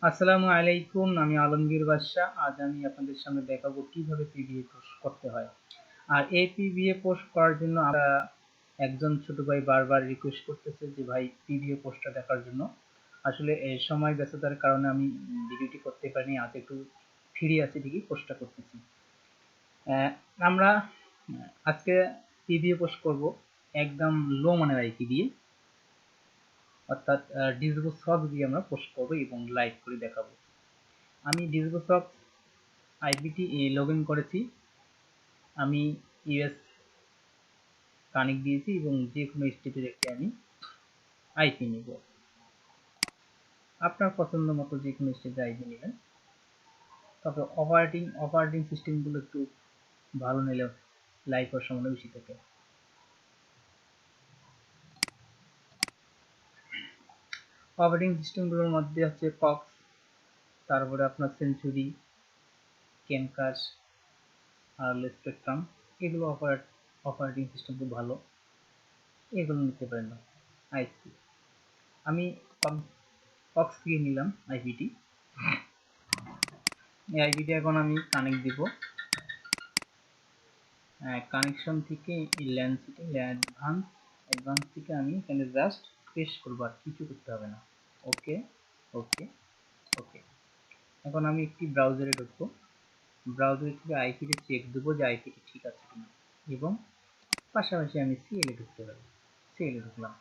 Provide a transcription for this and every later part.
আসসালামু আলাইকুম, আমি আলমগীর বাদশা। আজ আমি আপনাদের সামনে দেখাবো কিভাবে পিভিএ পোস্ট করতে হয়। আর এই পিভিএ পোস্ট করার জন্য আমরা একজন ছোট ভাই বারবার রিকোয়েস্ট করতেছে যে ভাই পিভিএ পোস্টটা দেখার জন্য। আসলে এই সময় ব্যস্ততার কারণে আমি ভিডিওটি করতে পারিনি। আজ একটু ফ্রি আছি ঠিকই, পোস্টটা করতেছি। আমরা আজকে পিভিএ পোস্ট করব একদম লো মানের আইপি দিয়ে, অর্থাৎ ডিসবো সক দিয়ে আমরা পোস্ট করবো এবং লাইভ করে দেখাবো। আমি ডিসবো সক আইপিটি লগ ইন করেছি। আমি ইউএস কানেক্ট দিয়েছি এবং যে কোনো স্টেটের একটি আমি আইপি নিব। আপনার পছন্দ মতো যে কোনো স্টেটের আইপি নেবেন, তবে অপারেটিং সিস্টেমগুলো একটু ভালো নিলে লাইভ হওয়ার সম্ভাবনা বেশি থাকে। অপারেটিং সিস্টেমগুলোর মধ্যে হচ্ছে কক্স, তারপরে আপনার সেঞ্চুরি, ক্যানকাস আর স্পেকট্রাম। এগুলো অপারেটিং সিস্টেম খুব ভালো, এগুলো নিতে পারেন না আইপি। আমি কক্স দিয়ে নিলাম আইপিটি। এই আইপিটি এখন আমি কানেক্ট দিব। কানেকশন থেকে ল্যান থেকে অ্যাডভান্স থেকে আমি এখানে জাস্ট পেস্ট করবো, আর কিছু করতে হবে না। ওকে ওকে ওকে। এখন আমি একটি ব্রাউজারে ঢুকবো। ব্রাউজারে থেকে আইপিটি চেক দেবো যে আইপিটি ঠিক আছে কিনা, এবং পাশাপাশি আমি সিএলে ঢুকতে পারি। সিএলে ঢুকলাম।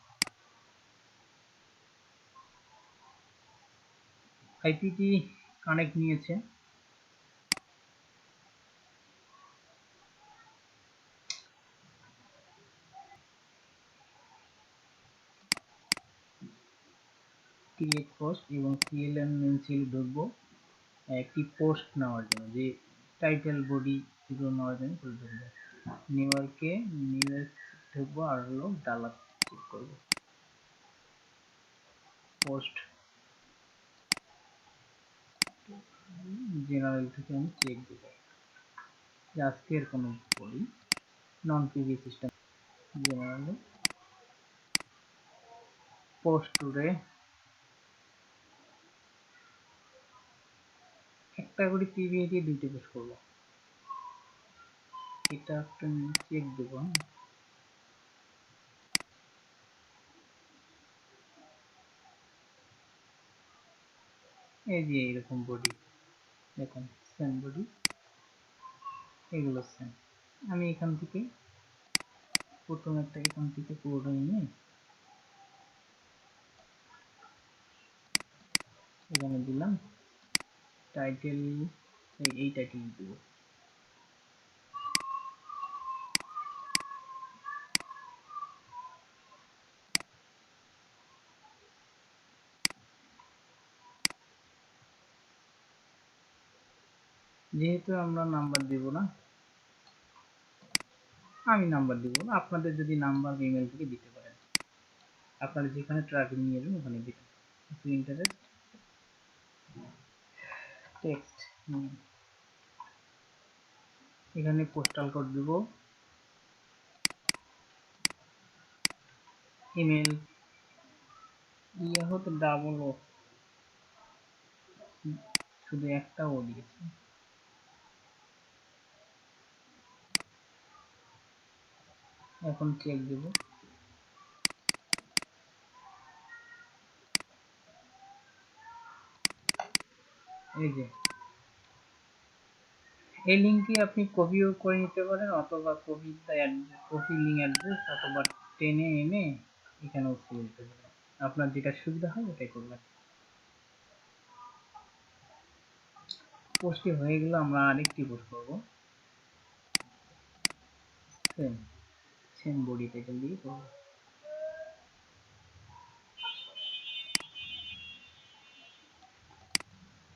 আইপিটি কানেক্ট নিয়েছে। ক্রিয়েট পোস্ট এবং সিএলএন সিএল ঢুকবো একটি পোস্ট নেওয়ার জন্য, যে টাইটেল বডি এগুলো নেওয়ার জন্য ঢুকবো। নিউ ইয়র্ক ঢুকবো, আর হলো ডালাস চেক করবো। পোস্ট জেনারেল থেকে আমি চেক দেবো যে আজকের কোনো বডি নন পিভি সিস্টেম। জেনারেলে পোস্ট টুডে একটা করে পিভি দিয়ে দুইটা পোস্ট করবো। এটা একটা চেক দেবো। এই যে এরকম বডি দেখুন, সেম বডি, এগুলো সেম। আমি এখান থেকে প্রথম একটা এখান থেকে পুরোটা নিয়ে এখানে দিলাম টাইটেল, এই টাইটেল দিব। যেহেতু আমরা নাম্বার দিব না, আমি নাম্বার দিব না, আপনাদের যদি নাম্বার ইমেল থেকে দিতে পারেন, আপনারা যেখানে ট্রাফিক নিয়ে যাবেন ওখানে দিবেন। ইন্টারেস্ট টেক্সট, এখানে পোস্টাল কোড দিব, ইমেল ইয়ে হতে ডাবল ও, শুধু একটা ও দিয়েছে। এখন চেক দেব। এই যে এই লিঙ্কটি আপনি কপিও করে নিতে পারেন, অথবা কপি লিঙ্ক অ্যাড্রেস, অথবা টেনে এনে এখানেও সেভ দিতে পারেন। আপনার যেটা সুবিধা হয় ওটাই করবেন। পোস্টটি হয়ে গেলে আমরা আরেকটি পোস্ট করবো, সেম সেম বডি টাইটেল দিয়ে করবো।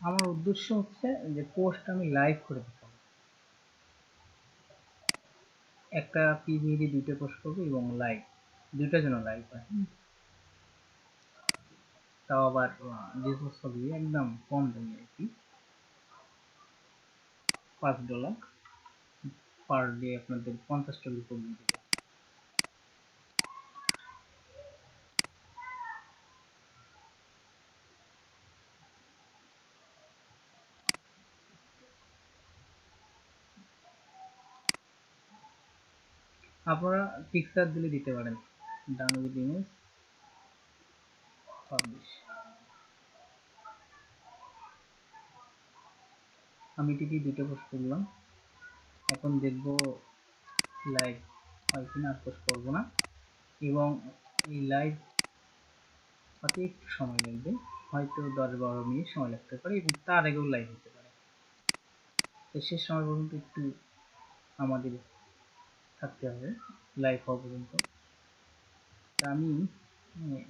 আমার উদ্দেশ্য হচ্ছে যে পোস্ট আমি লাইভ করে দেখাবো। একটা পিভিডি দুইটা পোস্ট করবো এবং লাইভ, দুইটার জন্য লাইভ হয়। তাও আবার যে ছবি একদম কম দামি আর কি, $5 পার ডে, আপনাদের 50টা উপর দিয়ে দেবে। আপনারা পিকচার দিলে দিতে পারেন, ডান উইথ ইমেজ, পাবলিশ। আমি এটিকে দুটো পোস্ট করলাম, এখন দেখব লাইভ হয় কিনা। আর পোস্ট করবো না, এবং এই লাইভ হতে একটু সময় লাগবে, হয়তো 10-12 মিনিট সময় লাগতে পারে, এবং তার আগেও লাইভ হতে পারে। তো শেষ সময় পর্যন্ত একটু আমাদের থাকতে হবে, লাইভ হওয়া পর্যন্ত। তা আমি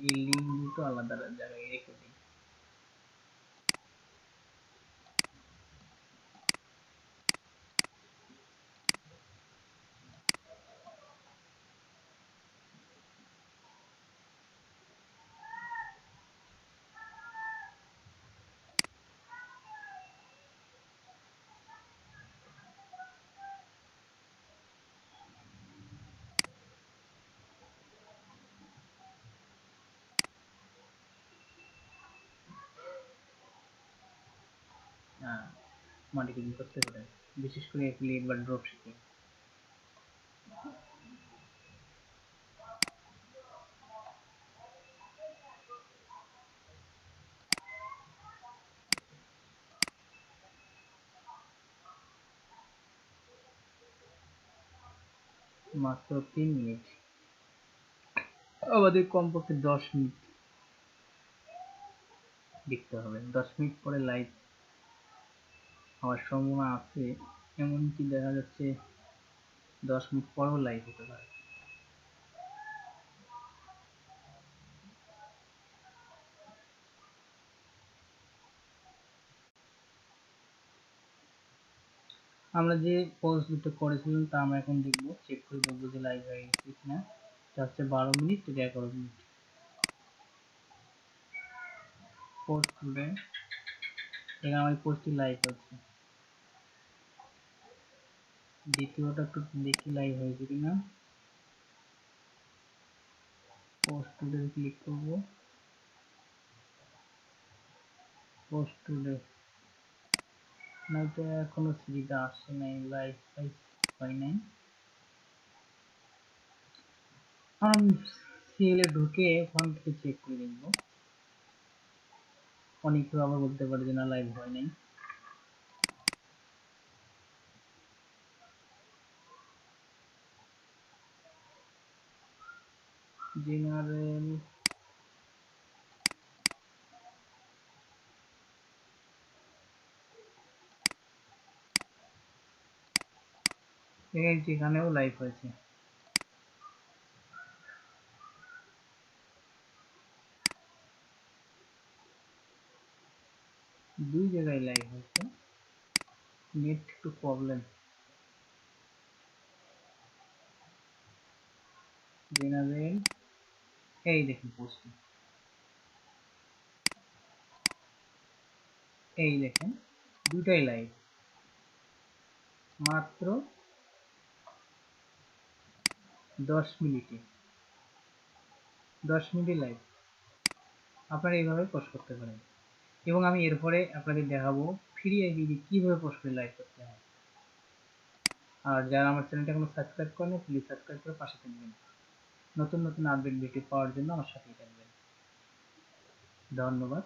এই লিঙ্ক দুটো আলাদা জায়গায় রেখে দিই। মার্কেটিং করতে পারেন, বিশেষ করে অ্যাফিলিয়েট বা ড্রপ শিপিং। মাত্র 3 মিনিট, আমাদের কমপক্ষে 10 মিনিট দেখতে হবে। 10 মিনিট পরে লাইভ হওয়ার সম্ভাবনা আছে, এমনকি দেখা যাচ্ছে 10 মিনিট পরেও লাইভ হতে পারে। আমরা যে পোস্ট দুটো করেছিলাম তা আমরা এখন দেখবো, চেক করে দেখবো যে লাইভ হয়ে গেছে কিনা। এটা হচ্ছে 12 মিনিট, এটা 11 মিনিট। পোস্ট টুডে, এখানে আমার পোস্টটি লাইভ হচ্ছে। দ্বিতীয়টা একটু দেখি লাইভ হয়েছে কিনা। পোস্ট টুডে ক্লিক করব, পোস্ট টুডে না, এটা এখনো সিরিজে আসে নাই, লাইভ হয় নাই। আমি সিএলে ঢুকে ওখান থেকে চেক করে দেখবো। অনেকেও আবার বলতে পারে যে না, লাইভ হয় নাই। জেনারেল, যেখানেও লাইভ হয়েছে। দুই জায়গায় লাইভ হয়েছে, নেট একটু প্রবলেম। জেনারেল, এই দেখুন পোস্ট, এই দেখেন দুটাই লাইভ, মাত্র 10 মিনিটে, 10 মিনিটে লাইভ। আপনারা এইভাবে পোস্ট করতে পারেন, এবং আমি এরপরে আপনাদের দেখাবো ফ্রি আইডি দিয়ে কীভাবে পোস্ট করে লাইভ করতে হয়। আর যারা আমার চ্যানেলটা এখনো সাবস্ক্রাইব করেন, প্লিজ সাবস্ক্রাইব করে পাশে থাকবেন। নতুন নতুন আপডেট ভিডিও পাওয়ার জন্য আমার সাথেই থাকবেন। ধন্যবাদ।